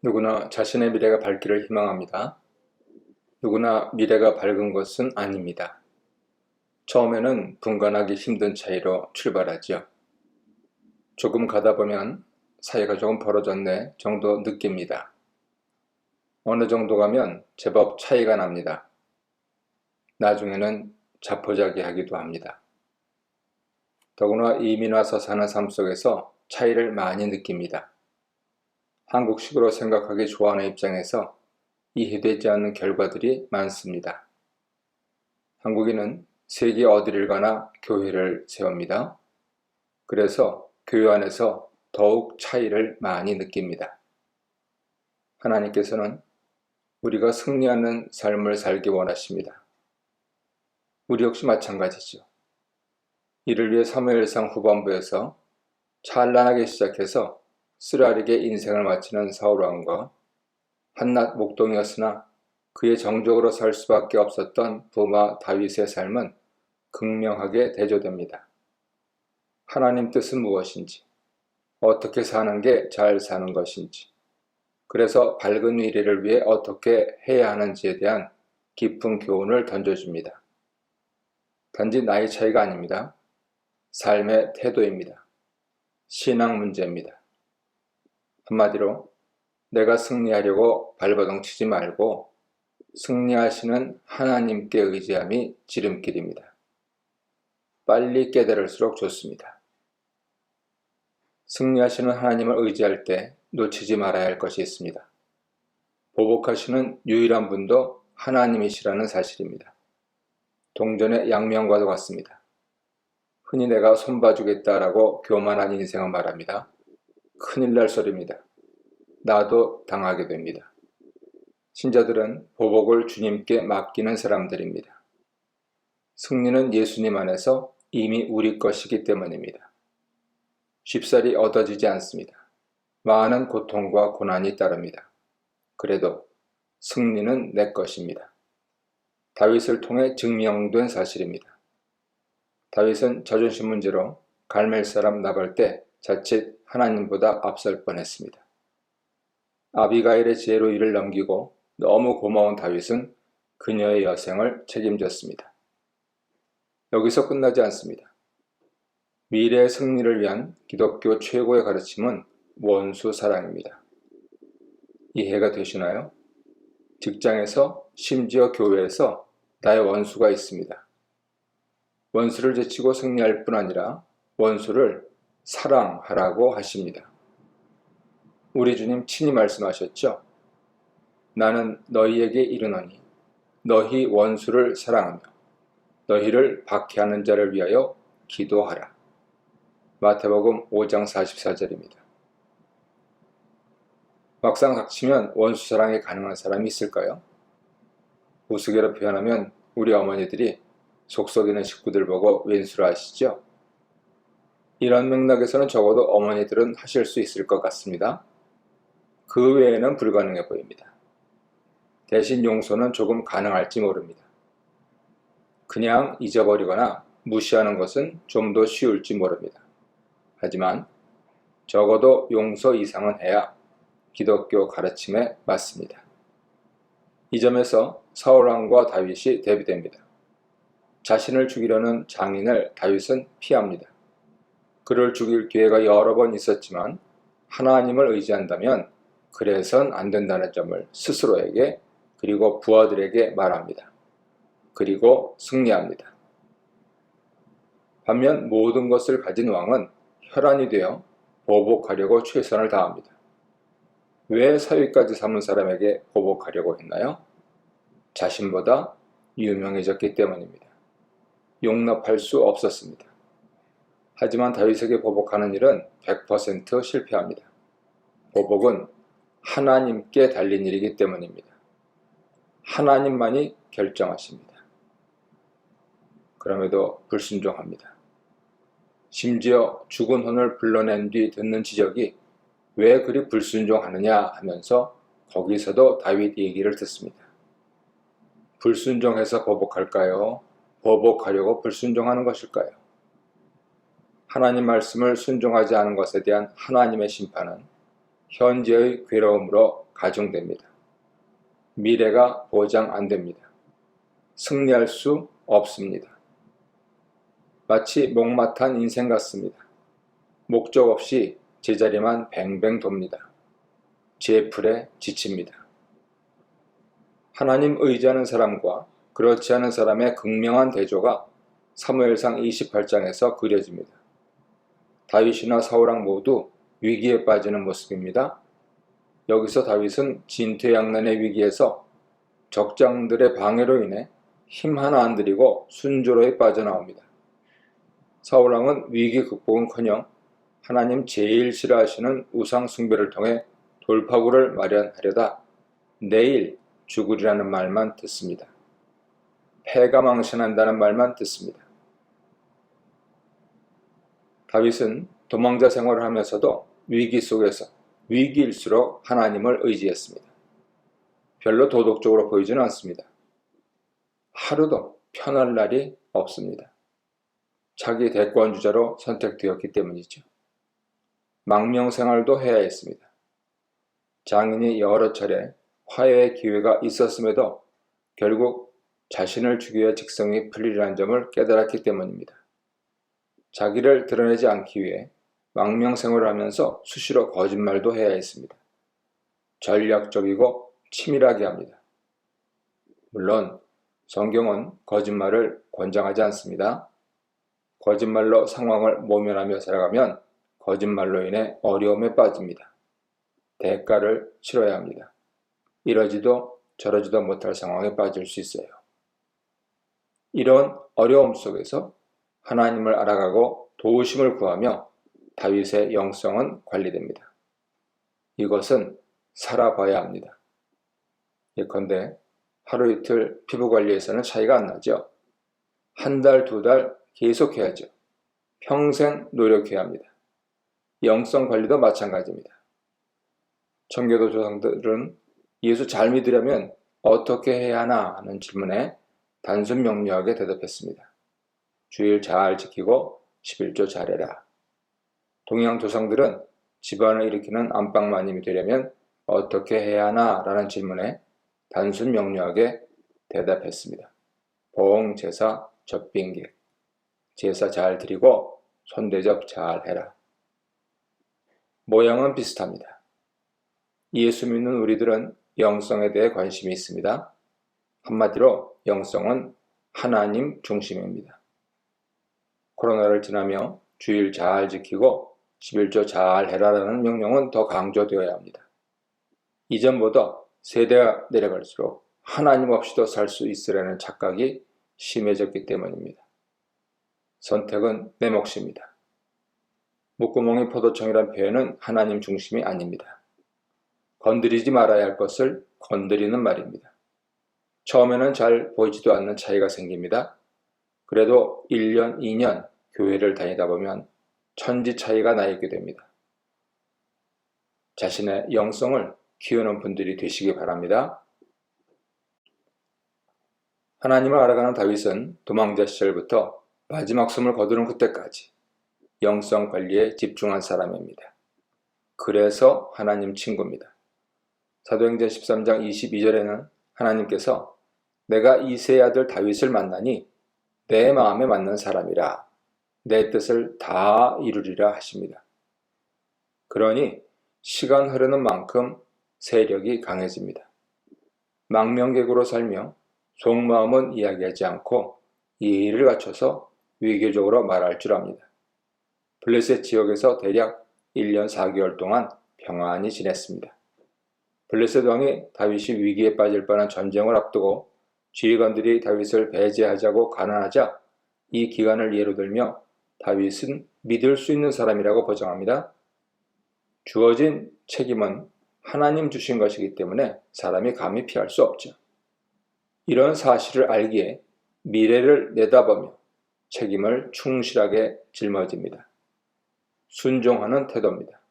누구나 자신의 미래가 밝기를 희망합니다. 누구나 미래가 밝은 것은 아닙니다. 처음에는 분간하기 힘든 차이로 출발하죠. 조금 가다 보면 사이가 조금 벌어졌네 정도 느낍니다. 어느 정도 가면 제법 차이가 납니다. 나중에는 자포자기하기도 합니다. 더구나 이민 와서 사는 삶 속에서 차이를 많이 느낍니다. 한국식으로 생각하기 좋아하는 입장에서 이해되지 않는 결과들이 많습니다. 한국인은 세계 어디를 가나 교회를 세웁니다. 그래서 교회 안에서 더욱 차이를 많이 느낍니다. 하나님께서는 우리가 승리하는 삶을 살기 원하십니다. 우리 역시 마찬가지죠. 이를 위해 사무엘상 후반부에서 찬란하게 시작해서 쓰라리게 인생을 마치는 사울왕과 한낱 목동이었으나 그의 정적으로 살 수밖에 없었던 부마 다윗의 삶은 극명하게 대조됩니다. 하나님 뜻은 무엇인지, 어떻게 사는 게 잘 사는 것인지, 그래서 밝은 미래를 위해 어떻게 해야 하는지에 대한 깊은 교훈을 던져줍니다. 단지 나이 차이가 아닙니다. 삶의 태도입니다. 신앙 문제입니다. 한마디로 내가 승리하려고 발버둥 치지 말고 승리하시는 하나님께 의지함이 지름길입니다. 빨리 깨달을수록 좋습니다. 승리하시는 하나님을 의지할 때 놓치지 말아야 할 것이 있습니다. 보복하시는 유일한 분도 하나님이시라는 사실입니다. 동전의 양면과도 같습니다. 흔히 내가 손봐주겠다라고 교만한 인생을 말합니다. 큰일 날 소리입니다. 나도 당하게 됩니다. 신자들은 보복을 주님께 맡기는 사람들입니다. 승리는 예수님 안에서 이미 우리 것이기 때문입니다. 쉽사리 얻어지지 않습니다. 많은 고통과 고난이 따릅니다. 그래도 승리는 내 것입니다. 다윗을 통해 증명된 사실입니다. 다윗은 자존심 문제로 갈멜 사람 나발 때 자칫 하나님보다 앞설 뻔했습니다. 아비가일의 지혜로 이를 넘기고 너무 고마운 다윗은 그녀의 여생을 책임졌습니다. 여기서 끝나지 않습니다. 미래의 승리를 위한 기독교 최고의 가르침은 원수 사랑입니다. 이해가 되시나요? 직장에서 심지어 교회에서 나의 원수가 있습니다. 원수를 제치고 승리할 뿐 아니라 원수를 사랑하라고 하십니다. 우리 주님 친히 말씀하셨죠? 나는 너희에게 이르노니 너희 원수를 사랑하며 너희를 박해하는 자를 위하여 기도하라. 마태복음 5장 44절입니다. 막상 닥치면 원수 사랑이 가능한 사람이 있을까요? 우스개로 표현하면 우리 어머니들이 속썩이는 식구들 보고 왼수라 하시죠? 이런 맥락에서는 적어도 어머니들은 하실 수 있을 것 같습니다. 그 외에는 불가능해 보입니다. 대신 용서는 조금 가능할지 모릅니다. 그냥 잊어버리거나 무시하는 것은 좀 더 쉬울지 모릅니다. 하지만 적어도 용서 이상은 해야 기독교 가르침에 맞습니다. 이 점에서 사울왕과 다윗이 대비됩니다. 자신을 죽이려는 장인을 다윗은 피합니다. 그를 죽일 기회가 여러 번 있었지만 하나님을 의지한다면 그래선 안 된다는 점을 스스로에게 그리고 부하들에게 말합니다. 그리고 승리합니다. 반면 모든 것을 가진 왕은 혈안이 되어 보복하려고 최선을 다합니다. 왜 사위까지 삼은 사람에게 보복하려고 했나요? 자신보다 유명해졌기 때문입니다. 용납할 수 없었습니다. 하지만 다윗에게 보복하는 일은 100% 실패합니다. 보복은 하나님께 달린 일이기 때문입니다. 하나님만이 결정하십니다. 그럼에도 불순종합니다. 심지어 죽은 혼을 불러낸 뒤 듣는 지적이 왜 그리 불순종하느냐 하면서 거기서도 다윗 얘기를 듣습니다. 불순종해서 보복할까요? 보복하려고 불순종하는 것일까요? 하나님 말씀을 순종하지 않은 것에 대한 하나님의 심판은 현재의 괴로움으로 가중됩니다. 미래가 보장 안 됩니다. 승리할 수 없습니다. 마치 목마탄 인생 같습니다. 목적 없이 제자리만 뱅뱅 돕니다. 제풀에 지칩니다. 하나님 의지하는 사람과 그렇지 않은 사람의 극명한 대조가 사무엘상 28장에서 그려집니다. 다윗이나 사울왕 모두 위기에 빠지는 모습입니다. 여기서 다윗은 진퇴양난의 위기에서 적장들의 방해로 인해 힘 하나 안 들이고 순조로이 빠져나옵니다. 사울왕은 위기 극복은커녕 하나님 제일 싫어하시는 우상 숭배를 통해 돌파구를 마련하려다 내일 죽으리라는 말만 듣습니다. 패가 망신한다는 말만 듣습니다. 다윗은 도망자 생활을 하면서도 위기 속에서 위기일수록 하나님을 의지했습니다. 별로 도덕적으로 보이지는 않습니다. 하루도 편할 날이 없습니다. 자기 대권주자로 선택되었기 때문이죠. 망명 생활도 해야 했습니다. 장인이 여러 차례 화해의 기회가 있었음에도 결국 자신을 죽여야 직성이 풀리라는 점을 깨달았기 때문입니다. 자기를 드러내지 않기 위해 망명 생활을 하면서 수시로 거짓말도 해야 했습니다. 전략적이고 치밀하게 합니다. 물론 성경은 거짓말을 권장하지 않습니다. 거짓말로 상황을 모면하며 살아가면 거짓말로 인해 어려움에 빠집니다. 대가를 치러야 합니다. 이러지도 저러지도 못할 상황에 빠질 수 있어요. 이런 어려움 속에서 하나님을 알아가고 도우심을 구하며 다윗의 영성은 관리됩니다. 이것은 살아봐야 합니다. 예컨대 하루 이틀 피부 관리에서는 차이가 안 나죠. 한 달, 두 달 계속해야죠. 평생 노력해야 합니다. 영성 관리도 마찬가지입니다. 청교도 조상들은 예수 잘 믿으려면 어떻게 해야 하나 하는 질문에 단순 명료하게 대답했습니다. 주일 잘 지키고 11조 잘해라. 동양 조상들은 집안을 일으키는 안방마님이 되려면 어떻게 해야 하나 라는 질문에 단순 명료하게 대답했습니다. 봉, 제사, 접빙객. 제사 잘 드리고 손대접 잘 해라. 모양은 비슷합니다. 예수 믿는 우리들은 영성에 대해 관심이 있습니다. 한마디로 영성은 하나님 중심입니다. 코로나를 지나며 주일 잘 지키고 11조 잘 해라라는 명령은 더 강조되어야 합니다. 이전보다 세대가 내려갈수록 하나님 없이도 살 수 있으라는 착각이 심해졌기 때문입니다. 선택은 내 몫입니다. 목구멍이 포도청이란 표현은 하나님 중심이 아닙니다. 건드리지 말아야 할 것을 건드리는 말입니다. 처음에는 잘 보이지도 않는 차이가 생깁니다. 그래도 1년, 2년 교회를 다니다 보면 천지 차이가 나 있게 됩니다. 자신의 영성을 키우는 분들이 되시기 바랍니다. 하나님을 알아가는 다윗은 도망자 시절부터 마지막 숨을 거두는 그때까지 영성 관리에 집중한 사람입니다. 그래서 하나님 친구입니다. 사도행전 13장 22절에는 하나님께서 내가 이새의 아들 다윗을 만나니 내 마음에 맞는 사람이라 내 뜻을 다 이루리라 하십니다. 그러니 시간 흐르는 만큼 세력이 강해집니다. 망명객으로 살며 속마음은 이야기하지 않고 예의를 갖춰서 위계적으로 말할 줄 압니다. 블레셋 지역에서 대략 1년 4개월 동안 평안히 지냈습니다. 블레셋 왕이 다윗이 위기에 빠질 뻔한 전쟁을 앞두고 지휘관들이 다윗을 배제하자고 간언하자 이 기간을 예로 들며 다윗은 믿을 수 있는 사람이라고 보장합니다. 주어진 책임은 하나님 주신 것이기 때문에 사람이 감히 피할 수 없죠. 이런 사실을 알기에 미래를 내다보며 책임을 충실하게 짊어집니다. 순종하는 태도입니다.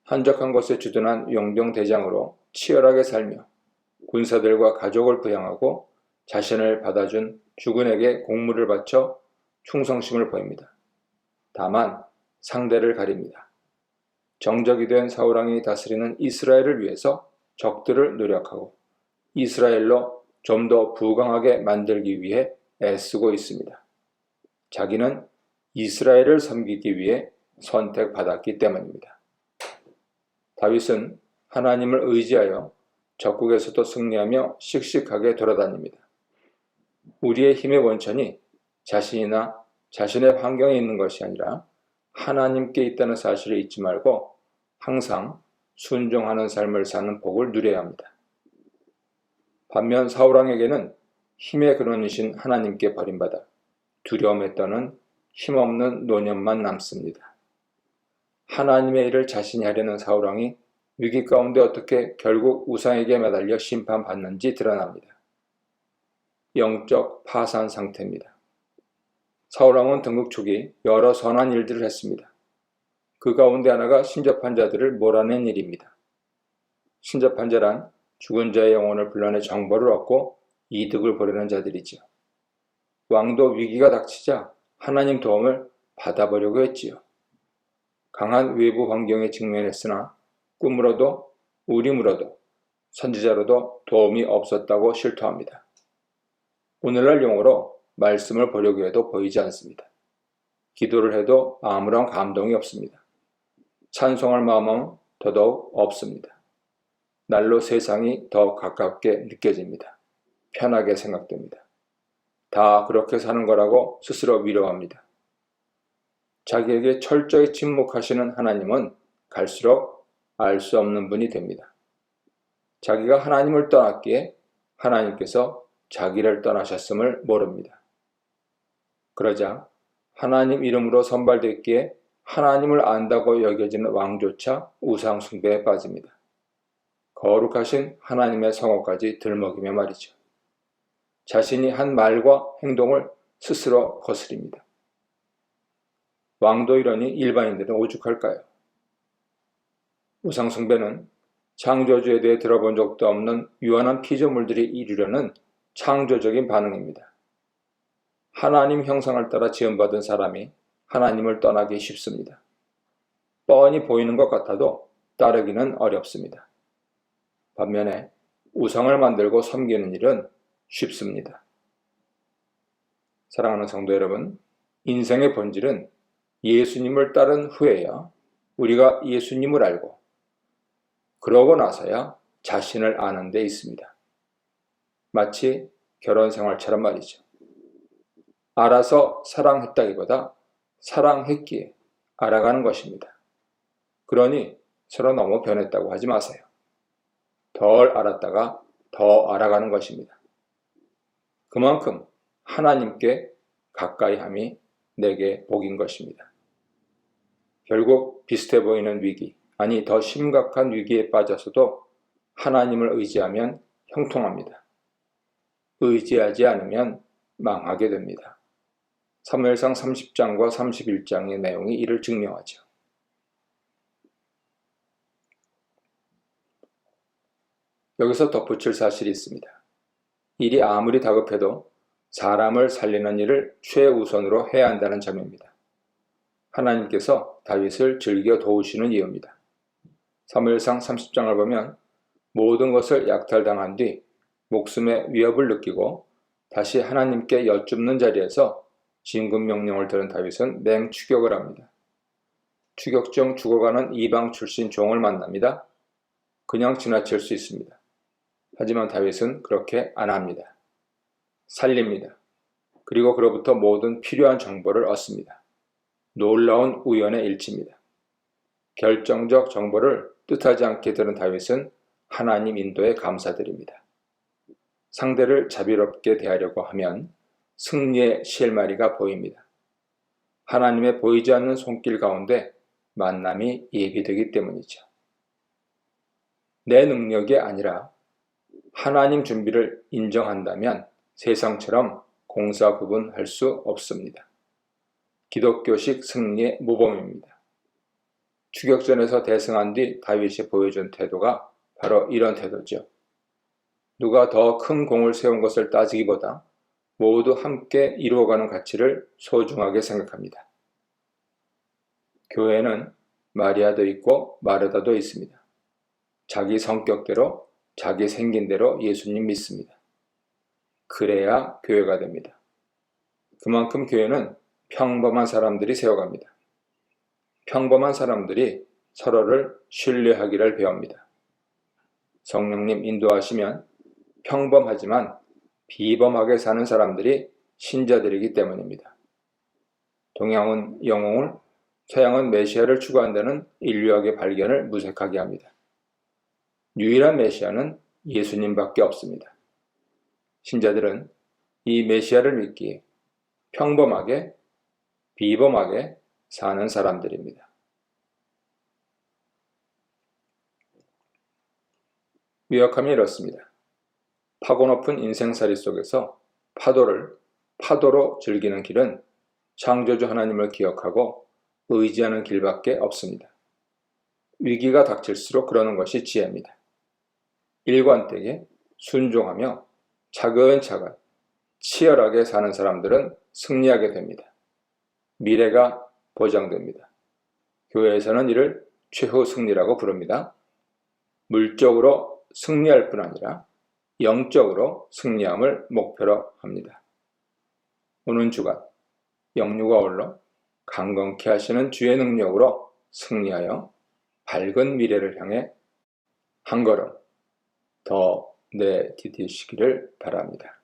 한적한 곳에 주둔한 용병대장으로 치열하게 살며 군사들과 가족을 부양하고 자신을 받아준 주군에게 공물을 바쳐 충성심을 보입니다. 다만 상대를 가립니다. 정적이 된 사울왕이 다스리는 이스라엘을 위해서 적들을 노력하고 이스라엘로 좀 더 부강하게 만들기 위해 애쓰고 있습니다. 자기는 이스라엘을 섬기기 위해 선택받았기 때문입니다. 다윗은 하나님을 의지하여 적국에서도 승리하며 씩씩하게 돌아다닙니다. 우리의 힘의 원천이 자신이나 자신의 환경에 있는 것이 아니라 하나님께 있다는 사실을 잊지 말고 항상 순종하는 삶을 사는 복을 누려야 합니다. 반면 사울왕에게는 힘의 근원이신 하나님께 버림받아 두려움에 떠는 힘없는 노년만 남습니다. 하나님의 일을 자신이 하려는 사울왕이 위기 가운데 어떻게 결국 우상에게 매달려 심판받는지 드러납니다. 영적 파산 상태입니다. 사울왕은 등극 초기 여러 선한 일들을 했습니다. 그 가운데 하나가 신접한 자들을 몰아낸 일입니다. 신접한 자란 죽은 자의 영혼을 불러내 정보를 얻고 이득을 보려는 자들이지요. 왕도 위기가 닥치자 하나님 도움을 받아보려고 했지요. 강한 외부 환경에 직면했으나 꿈으로도 우림으로도 선지자로도 도움이 없었다고 실토합니다. 오늘날 용어로 말씀을 보려고 해도 보이지 않습니다. 기도를 해도 아무런 감동이 없습니다. 찬송할 마음은 더더욱 없습니다. 날로 세상이 더 가깝게 느껴집니다. 편하게 생각됩니다. 다 그렇게 사는 거라고 스스로 위로합니다. 자기에게 철저히 침묵하시는 하나님은 갈수록 알 수 없는 분이 됩니다. 자기가 하나님을 떠났기에 하나님께서 자기를 떠나셨음을 모릅니다. 그러자 하나님 이름으로 선발됐기에 하나님을 안다고 여겨지는 왕조차 우상 숭배에 빠집니다. 거룩하신 하나님의 성호까지 들먹이며 말이죠. 자신이 한 말과 행동을 스스로 거스립니다. 왕도 이러니 일반인들은 오죽할까요? 우상 숭배는 창조주에 대해 들어본 적도 없는 유한한 피조물들이 이루려는 창조적인 반응입니다. 하나님 형상을 따라 지음받은 사람이 하나님을 떠나기 쉽습니다. 뻔히 보이는 것 같아도 따르기는 어렵습니다. 반면에 우상을 만들고 섬기는 일은 쉽습니다. 사랑하는 성도 여러분, 인생의 본질은 예수님을 따른 후에야 우리가 예수님을 알고 그러고 나서야 자신을 아는 데 있습니다. 마치 결혼 생활처럼 말이죠. 알아서 사랑했다기보다 사랑했기에 알아가는 것입니다. 그러니 서로 너무 변했다고 하지 마세요. 덜 알았다가 더 알아가는 것입니다. 그만큼 하나님께 가까이 함이 내게 복인 것입니다. 결국 비슷해 보이는 위기, 아니 더 심각한 위기에 빠져서도 하나님을 의지하면 형통합니다. 의지하지 않으면 망하게 됩니다. 사무엘상 30장과 31장의 내용이 이를 증명하죠. 여기서 덧붙일 사실이 있습니다. 일이 아무리 다급해도 사람을 살리는 일을 최우선으로 해야 한다는 점입니다. 하나님께서 다윗을 즐겨 도우시는 이유입니다. 사무엘상 30장을 보면 모든 것을 약탈당한 뒤 목숨의 위협을 느끼고 다시 하나님께 여쭙는 자리에서 진군 명령을 들은 다윗은 맹추격을 합니다. 추격 중 죽어가는 이방 출신 종을 만납니다. 그냥 지나칠 수 있습니다. 하지만 다윗은 그렇게 안 합니다. 살립니다. 그리고 그로부터 모든 필요한 정보를 얻습니다. 놀라운 우연의 일치입니다. 결정적 정보를 뜻하지 않게 들은 다윗은 하나님 인도에 감사드립니다. 상대를 자비롭게 대하려고 하면 승리의 실마리가 보입니다. 하나님의 보이지 않는 손길 가운데 만남이 예비되기 때문이죠. 내 능력이 아니라 하나님 준비를 인정한다면 세상처럼 공사 구분할 수 없습니다. 기독교식 승리의 모범입니다. 추격전에서 대승한 뒤 다윗이 보여준 태도가 바로 이런 태도죠. 누가 더 큰 공을 세운 것을 따지기보다 모두 함께 이루어가는 가치를 소중하게 생각합니다. 교회는 마리아도 있고 마르다도 있습니다. 자기 성격대로 자기 생긴 대로 예수님 믿습니다. 그래야 교회가 됩니다. 그만큼 교회는 평범한 사람들이 세워갑니다. 평범한 사람들이 서로를 신뢰하기를 배웁니다. 성령님 인도하시면 평범하지만 비범하게 사는 사람들이 신자들이기 때문입니다. 동양은 영웅을, 서양은 메시아를 추구한다는 인류학의 발견을 무색하게 합니다. 유일한 메시아는 예수님밖에 없습니다. 신자들은 이 메시아를 믿기에 평범하게, 비범하게 사는 사람들입니다. 요약하면 이렇습니다. 파고 높은 인생살이 속에서 파도를 파도로 즐기는 길은 창조주 하나님을 기억하고 의지하는 길밖에 없습니다. 위기가 닥칠수록 그러는 것이 지혜입니다. 일관되게 순종하며 차근차근 치열하게 사는 사람들은 승리하게 됩니다. 미래가 보장됩니다. 교회에서는 이를 최후 승리라고 부릅니다. 물적으로 승리할 뿐 아니라 영적으로 승리함을 목표로 합니다. 오는 주간 영육가 어울러 강건케 하시는 주의 능력으로 승리하여 밝은 미래를 향해 한 걸음 더 내디디시기를 바랍니다.